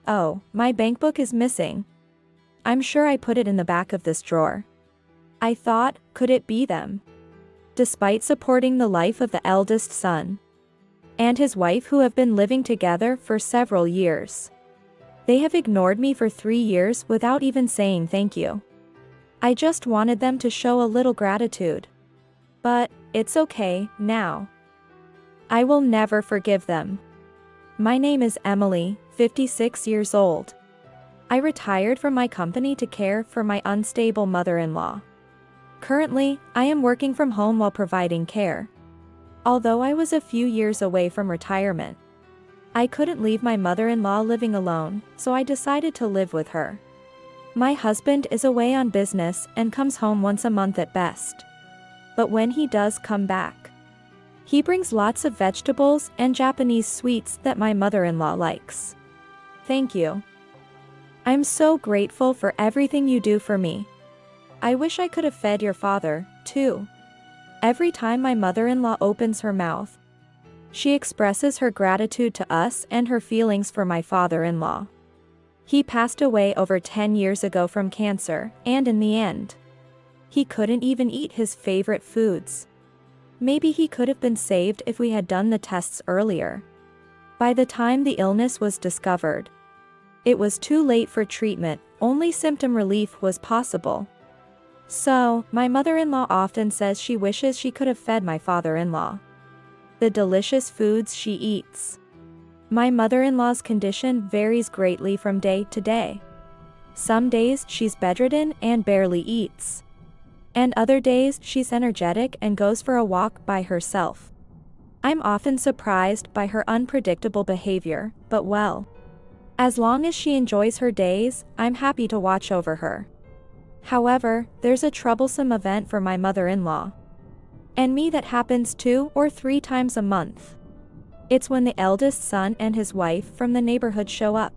Oh, my bankbook is missing. I'm sure I put it in the back of this drawer. I thought, could it be them? Despite supporting the life of the eldest son and his wife who have been living together for several years, they have ignored me for 3 years without even saying thank you. I just wanted them to show a little gratitude. But it's okay now. I will never forgive them. My name is Emily, 56 years old. I retired from my company to care for my unstable mother-in-law. Currently, I am working from home while providing care. Although I was a few years away from retirement, I couldn't leave my mother-in-law living alone, so I decided to live with her. My husband is away on business and comes home once a month at best. But when he does come back, he brings lots of vegetables and Japanese sweets that my mother-in-law likes. Thank you. I'm so grateful for everything you do for me. I wish I could have fed your father, too. Every time my mother-in-law opens her mouth, she expresses her gratitude to us and her feelings for my father-in-law. He passed away over 10 years ago from cancer, and in the end, he couldn't even eat his favorite foods. Maybe he could have been saved if we had done the tests earlier. By the time the illness was discovered, it was too late for treatment, only symptom relief was possible. So, my mother-in-law often says she wishes she could have fed my father-in-law the delicious foods she eats. My mother-in-law's condition varies greatly from day to day. Some days she's bedridden and barely eats. And other days she's energetic and goes for a walk by herself. I'm often surprised by her unpredictable behavior, but well, as long as she enjoys her days, I'm happy to watch over her. However, there's a troublesome event for my mother-in-law and me that happens 2 or 3 times a month. It's when the eldest son and his wife from the neighborhood show up.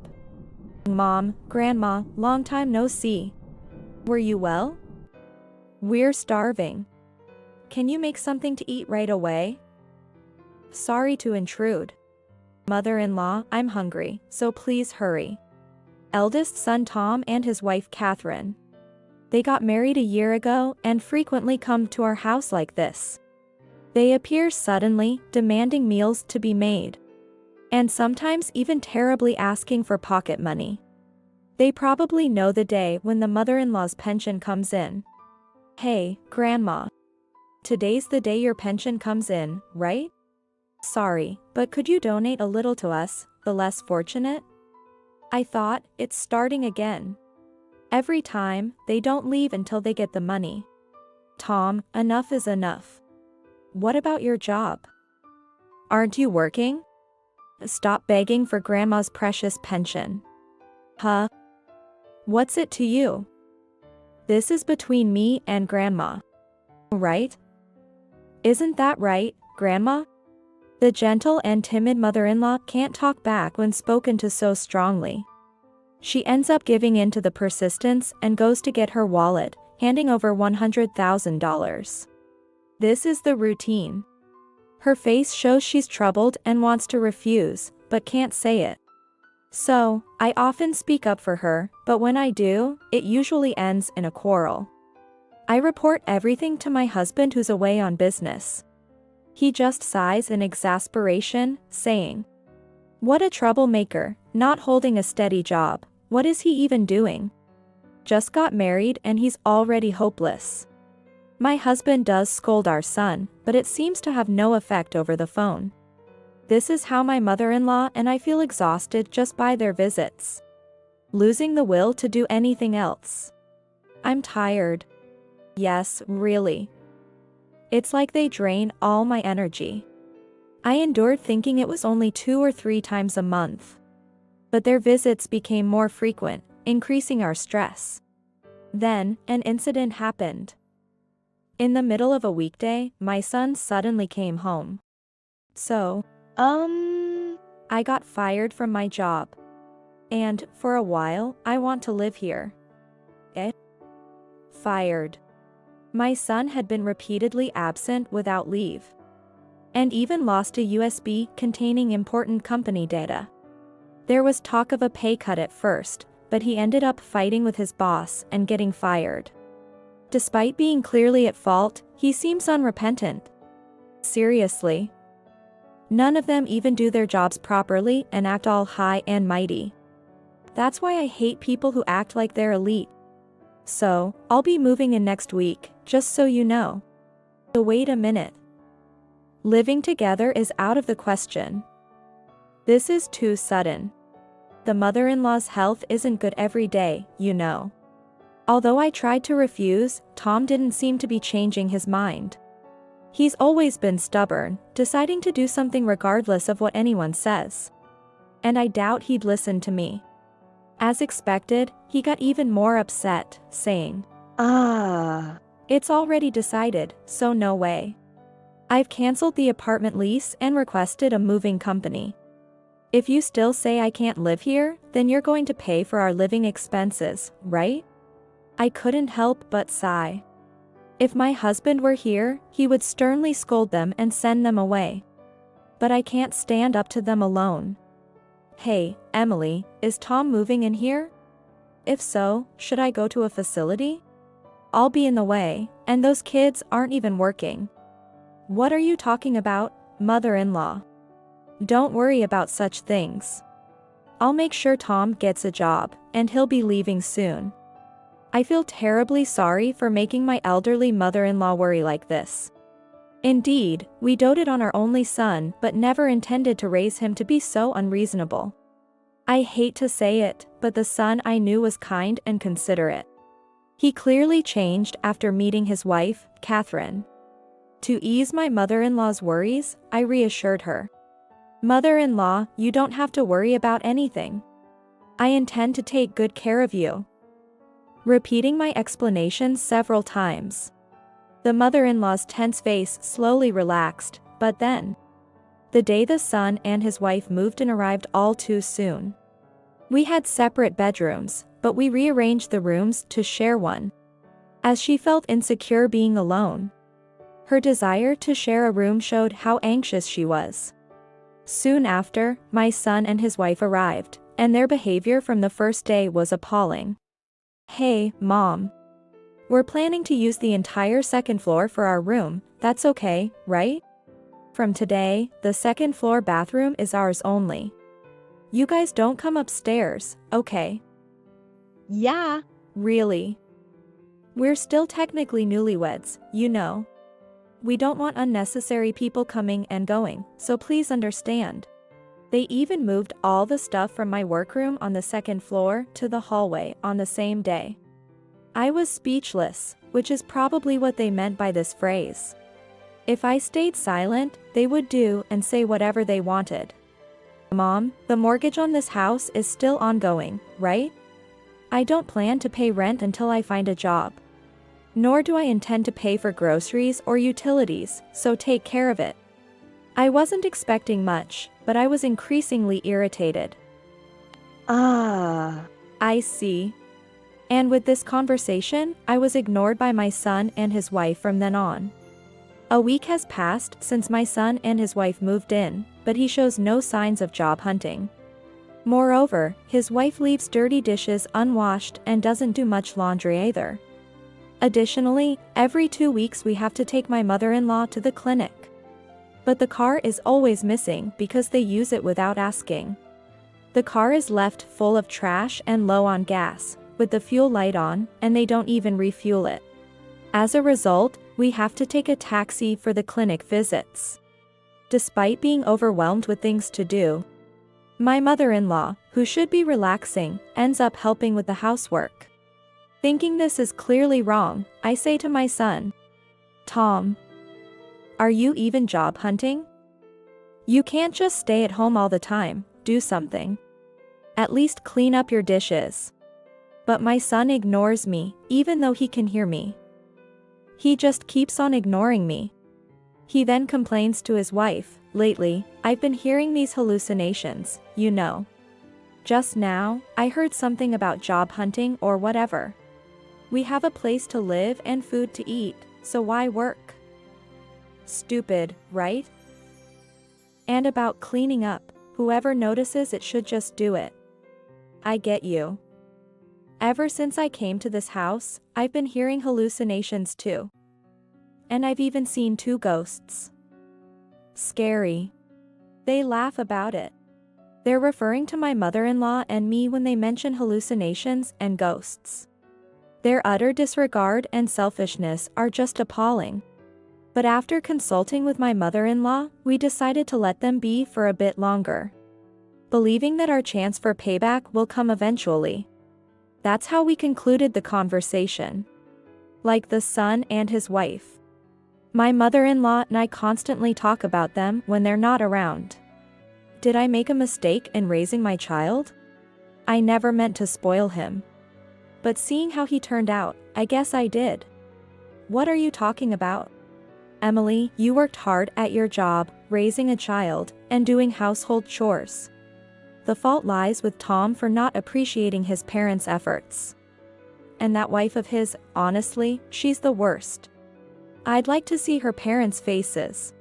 Mom, Grandma, long time no see. Were you well? We're starving. Can you make something to eat right away? Sorry to intrude. Mother-in-law, I'm hungry, so please hurry. Eldest son Tom and his wife Catherine. They got married a year ago and frequently come to our house like this. They appear suddenly, demanding meals to be made. And sometimes even terribly asking for pocket money. They probably know the day when the mother-in-law's pension comes in. Hey, Grandma. Today's the day your pension comes in, right? Sorry, but could you donate a little to us, the less fortunate? I thought, it's starting again. Every time, they don't leave until they get the money. Tom, enough is enough. What about your job? Aren't you working? Stop begging for Grandma's precious pension. Huh? What's it to you? This is between me and Grandma. Right? Isn't that right, Grandma? The gentle and timid mother-in-law can't talk back when spoken to so strongly. She ends up giving in to the persistence and goes to get her wallet, handing over $100,000. This is the routine. Her face shows she's troubled and wants to refuse, but can't say it. So, I often speak up for her, but when I do, it usually ends in a quarrel. I report everything to my husband who's away on business. He just sighs in exasperation, saying, "What a troublemaker, not holding a steady job, what is he even doing? Just got married and he's already hopeless." My husband does scold our son, but it seems to have no effect over the phone. This is how my mother-in-law and I feel exhausted just by their visits. Losing the will to do anything else. I'm tired. Yes, really. It's like they drain all my energy. I endured thinking it was only 2 or 3 times a month. But their visits became more frequent, increasing our stress. Then, an incident happened. In the middle of a weekday, my son suddenly came home. So, I got fired from my job. And, for a while, I want to live here. Fired. My son had been repeatedly absent without leave. And even lost a USB containing important company data. There was talk of a pay cut at first, but he ended up fighting with his boss and getting fired. Despite being clearly at fault, he seems unrepentant. Seriously. None of them even do their jobs properly and act all high and mighty. That's why I hate people who act like they're elite. So, I'll be moving in next week, just so you know. So wait a minute. Living together is out of the question. This is too sudden. The mother-in-law's health isn't good every day, you know. Although I tried to refuse, Tom didn't seem to be changing his mind. He's always been stubborn, deciding to do something regardless of what anyone says. And I doubt he'd listen to me. As expected, he got even more upset, saying, It's already decided, so no way. I've canceled the apartment lease and requested a moving company. If you still say I can't live here, then you're going to pay for our living expenses, right? I couldn't help but sigh. If my husband were here, he would sternly scold them and send them away. But I can't stand up to them alone. Hey, Emily, is Tom moving in here? If so, should I go to a facility? I'll be in the way, and those kids aren't even working. What are you talking about, mother-in-law? Don't worry about such things. I'll make sure Tom gets a job, and he'll be leaving soon. I feel terribly sorry for making my elderly mother-in-law worry like this. Indeed, we doted on our only son but never intended to raise him to be so unreasonable. I hate to say it, but the son I knew was kind and considerate. He clearly changed after meeting his wife, Catherine. To ease my mother-in-law's worries, I reassured her. Mother-in-law, you don't have to worry about anything. I intend to take good care of you. Repeating my explanations several times. The mother-in-law's tense face slowly relaxed, but then. The day the son and his wife moved in arrived all too soon. We had separate bedrooms, but we rearranged the rooms to share one. As she felt insecure being alone. Her desire to share a room showed how anxious she was. Soon after, my son and his wife arrived, and their behavior from the first day was appalling. Hey, Mom. We're planning to use the entire second floor for our room, that's okay, right? From today, the second floor bathroom is ours only. You guys don't come upstairs, okay? Yeah, really. We're still technically newlyweds, you know. We don't want unnecessary people coming and going, so please understand. They even moved all the stuff from my workroom on the second floor to the hallway on the same day. I was speechless, which is probably what they meant by this phrase. If I stayed silent, they would do and say whatever they wanted. Mom, the mortgage on this house is still ongoing, right? I don't plan to pay rent until I find a job. Nor do I intend to pay for groceries or utilities, so take care of it. I wasn't expecting much, but I was increasingly irritated. I see. And with this conversation, I was ignored by my son and his wife from then on. A week has passed since my son and his wife moved in, but he shows no signs of job hunting. Moreover, his wife leaves dirty dishes unwashed and doesn't do much laundry either. Additionally, every 2 weeks we have to take my mother-in-law to the clinic. But the car is always missing because they use it without asking. The car is left full of trash and low on gas, with the fuel light on, and they don't even refuel it. As a result, we have to take a taxi for the clinic visits. Despite being overwhelmed with things to do, my mother-in-law, who should be relaxing, ends up helping with the housework. Thinking this is clearly wrong, I say to my son, Tom, are you even job hunting? You can't just stay at home all the time, do something. At least clean up your dishes. But my son ignores me, even though he can hear me. He just keeps on ignoring me. He then complains to his wife, lately, I've been hearing these hallucinations, you know. Just now, I heard something about job hunting or whatever. We have a place to live and food to eat, so why work? Stupid, right? And about cleaning up, Whoever notices it should just do it. I get you. Ever since I came to this house, I've been hearing hallucinations too. And I've even seen 2 ghosts. Scary. They laugh about it. They're referring to my mother-in-law and me when they mention hallucinations and ghosts. Their utter disregard and selfishness are just appalling. But after consulting with my mother-in-law, we decided to let them be for a bit longer, believing that our chance for payback will come eventually. That's how we concluded the conversation. Like the son and his wife. My mother-in-law and I constantly talk about them when they're not around. Did I make a mistake in raising my child? I never meant to spoil him. But seeing how he turned out, I guess I did. What are you talking about? Emily, you worked hard at your job, raising a child, and doing household chores. The fault lies with Tom for not appreciating his parents' efforts. And that wife of his, honestly, she's the worst. I'd like to see her parents' faces.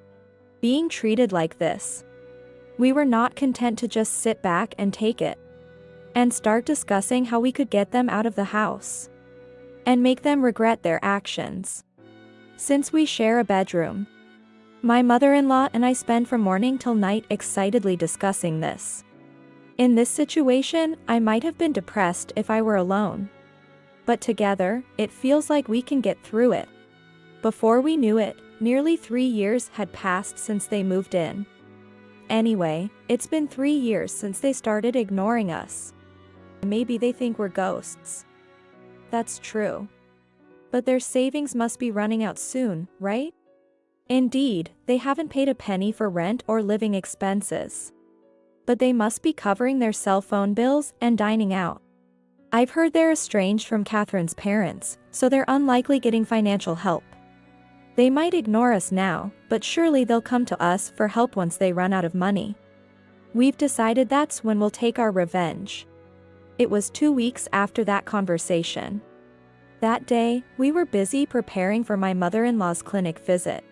Being treated like this. We were not content to just sit back and take it. And start discussing how we could get them out of the house. And make them regret their actions. Since we share a bedroom, my mother-in-law and I spend from morning till night excitedly discussing this. In this situation, I might have been depressed if I were alone. But together, it feels like we can get through it. Before we knew it, nearly 3 years had passed since they moved in. Anyway, it's been 3 years since they started ignoring us. Maybe they think we're ghosts. That's true. But their savings must be running out soon, right? Indeed, they haven't paid a penny for rent or living expenses. But they must be covering their cell phone bills and dining out. I've heard they're estranged from Catherine's parents, so they're unlikely getting financial help. They might ignore us now, but surely they'll come to us for help once they run out of money. We've decided that's when we'll take our revenge. It was 2 weeks after that conversation. That day, we were busy preparing for my mother-in-law's clinic visit.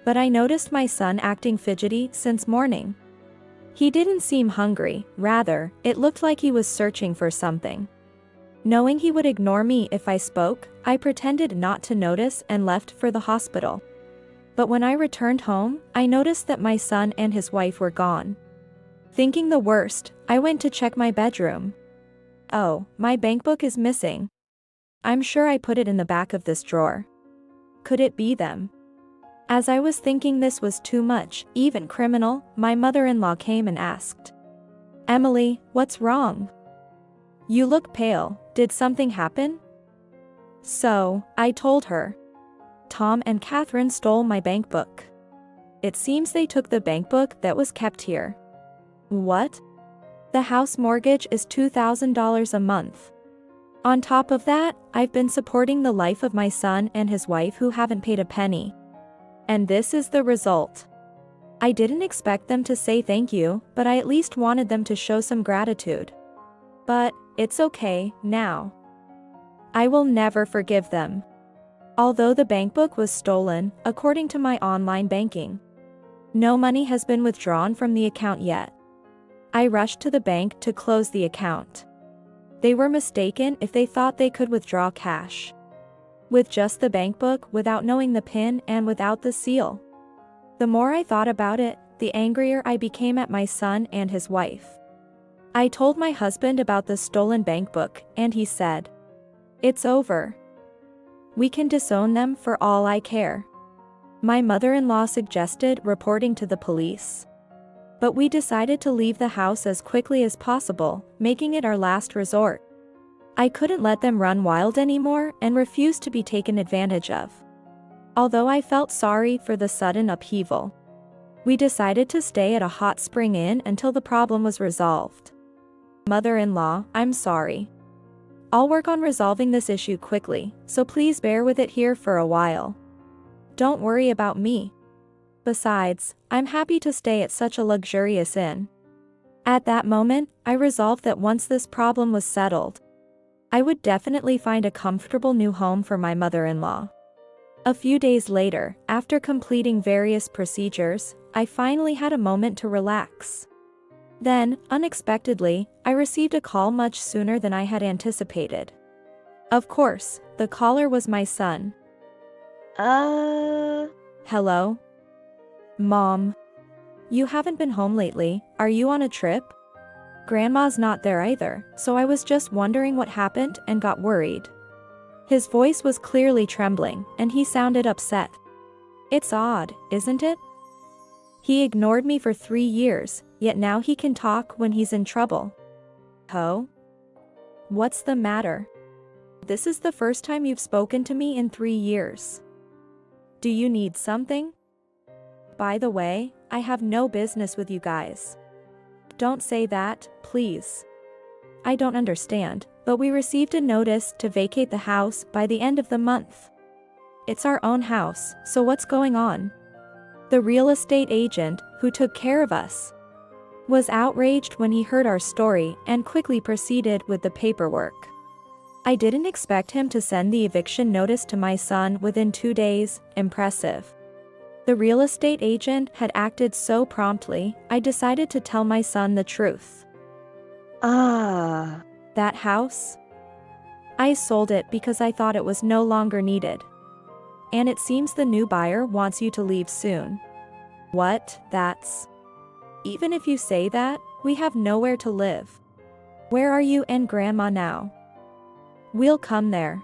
But I noticed my son acting fidgety since morning. He didn't seem hungry, rather, it looked like he was searching for something. Knowing he would ignore me if I spoke, I pretended not to notice and left for the hospital. But when I returned home, I noticed that my son and his wife were gone. Thinking the worst, I went to check my bedroom. Oh, my bankbook is missing. I'm sure I put it in the back of this drawer. Could it be them? As I was thinking this was too much, even criminal, my mother-in-law came and asked, "Emily, what's wrong? You look pale, did something happen?" So, I told her. Tom and Catherine stole my bankbook. It seems they took the bankbook that was kept here. What? The house mortgage is $2,000 a month. On top of that, I've been supporting the life of my son and his wife who haven't paid a penny. And this is the result. I didn't expect them to say thank you, but I at least wanted them to show some gratitude. But, it's okay, now. I will never forgive them. Although the bankbook was stolen, according to my online banking, no money has been withdrawn from the account yet. I rushed to the bank to close the account. They were mistaken if they thought they could withdraw cash. With just the bankbook, without knowing the PIN and without the seal. The more I thought about it, the angrier I became at my son and his wife. I told my husband about the stolen bankbook, and he said, "It's over. We can disown them for all I care." My mother-in-law suggested reporting to the police. But we decided to leave the house as quickly as possible, making it our last resort. I couldn't let them run wild anymore and refused to be taken advantage of. Although I felt sorry for the sudden upheaval. We decided to stay at a hot spring inn until the problem was resolved. Mother-in-law, I'm sorry. I'll work on resolving this issue quickly, so please bear with it here for a while. Don't worry about me. Besides, I'm happy to stay at such a luxurious inn. At that moment, I resolved that once this problem was settled, I would definitely find a comfortable new home for my mother-in-law. A few days later, after completing various procedures, I finally had a moment to relax. Then, unexpectedly, I received a call much sooner than I had anticipated. Of course, the caller was my son. Hello? Mom. You haven't been home lately, are you on a trip? Grandma's not there either, so I was just wondering what happened and got worried. His voice was clearly trembling, and he sounded upset. It's odd, isn't it? He ignored me for 3 years, yet now he can talk when he's in trouble. Ho? What's the matter? This is the first time you've spoken to me in 3 years. Do you need something? By the way, I have no business with you guys. Don't say that, please. I don't understand, but we received a notice to vacate the house by the end of the month. It's our own house, so what's going on? The real estate agent, who took care of us, was outraged when he heard our story and quickly proceeded with the paperwork. I didn't expect him to send the eviction notice to my son within 2 days. Impressive. The real estate agent had acted so promptly, I decided to tell my son the truth. That house? I sold it because I thought it was no longer needed. And it seems the new buyer wants you to leave soon. What? That's... Even if you say that, we have nowhere to live. Where are you and Grandma now? We'll come there.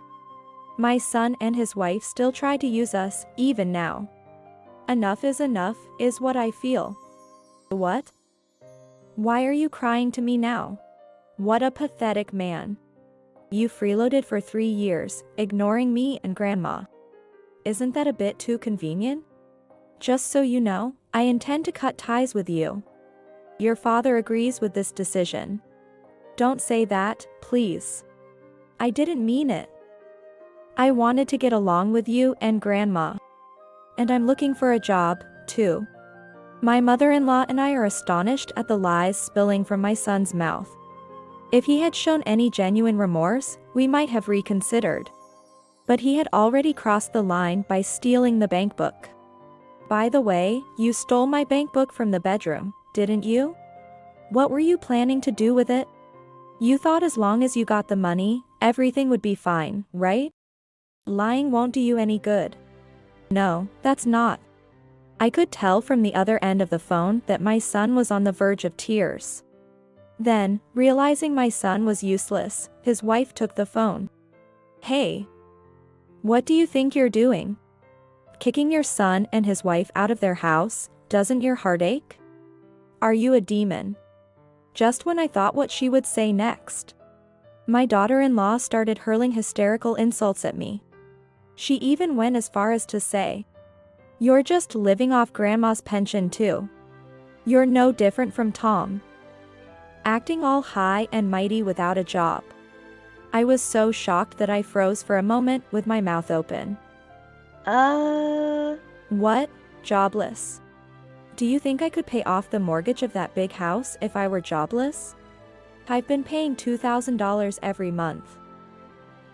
My son and his wife still try to use us, even now. Enough is what I feel. What? Why are you crying to me now? What a pathetic man. You freeloaded for 3 years, ignoring me and Grandma. Isn't that a bit too convenient? Just so you know, I intend to cut ties with you. Your father agrees with this decision. Don't say that, please. I didn't mean it. I wanted to get along with you and Grandma. And I'm looking for a job, too. My mother-in-law and I are astonished at the lies spilling from my son's mouth. If he had shown any genuine remorse, we might have reconsidered. But he had already crossed the line by stealing the bank book. By the way, you stole my bank book from the bedroom, didn't you? What were you planning to do with it? You thought as long as you got the money, everything would be fine, right? Lying won't do you any good. No, that's not. I could tell from the other end of the phone that my son was on the verge of tears. Then, realizing my son was useless, his wife took the phone. Hey. What do you think you're doing? Kicking your son and his wife out of their house, doesn't your heart ache? Are you a demon? Just when I thought what she would say next. My daughter-in-law started hurling hysterical insults at me. She even went as far as to say, "You're just living off Grandma's pension too. You're no different from Tom." Acting all high and mighty without a job. I was so shocked that I froze for a moment with my mouth open. What? Jobless? Do you think I could pay off the mortgage of that big house if I were jobless? I've been paying $2,000 every month.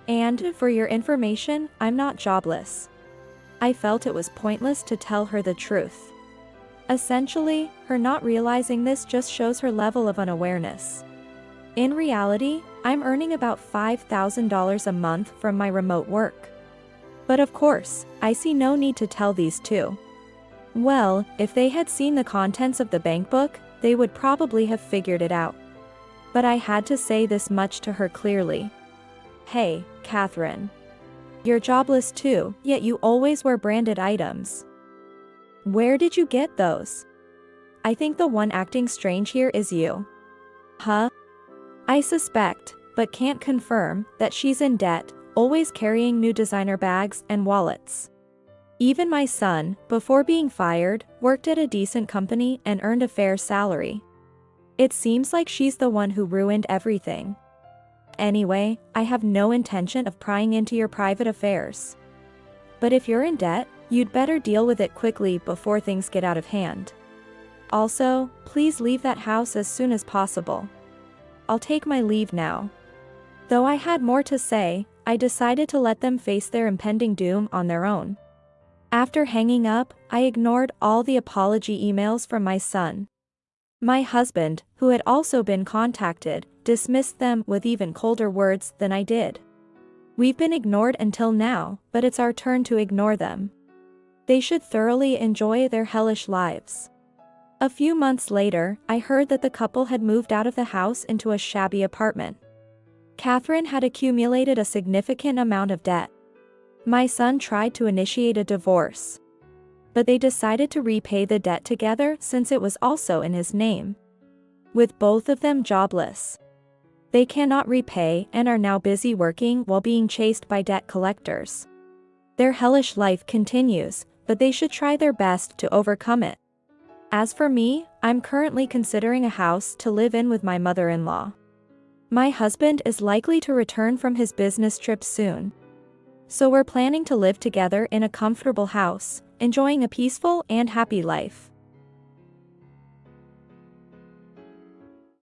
And, for your information, I'm not jobless. I felt it was pointless to tell her the truth. Essentially, her not realizing this just shows her level of unawareness. In reality, I'm earning about $5,000 a month from my remote work. But of course, I see no need to tell these two. Well, if they had seen the contents of the bank book, they would probably have figured it out. But I had to say this much to her clearly. Hey, Catherine. You're jobless too, yet you always wear branded items. Where did you get those? I think the one acting strange here is you. Huh? I suspect, but can't confirm, that she's in debt, always carrying new designer bags and wallets. Even my son, before being fired, worked at a decent company and earned a fair salary. It seems like she's the one who ruined everything. Anyway, I have no intention of prying into your private affairs. But if you're in debt, you'd better deal with it quickly before things get out of hand. Also, please leave that house as soon as possible. I'll take my leave now. Though I had more to say, I decided to let them face their impending doom on their own. After hanging up, I ignored all the apology emails from my son. My husband, who had also been contacted, dismissed them with even colder words than I did. We've been ignored until now, but it's our turn to ignore them. They should thoroughly enjoy their hellish lives. A few months later, I heard that the couple had moved out of the house into a shabby apartment. Catherine had accumulated a significant amount of debt. My son tried to initiate a divorce, but they decided to repay the debt together since it was also in his name. With both of them jobless, they cannot repay and are now busy working while being chased by debt collectors. Their hellish life continues, but they should try their best to overcome it. As for me, I'm currently considering a house to live in with my mother-in-law. My husband is likely to return from his business trip soon, so we're planning to live together in a comfortable house, enjoying a peaceful and happy life.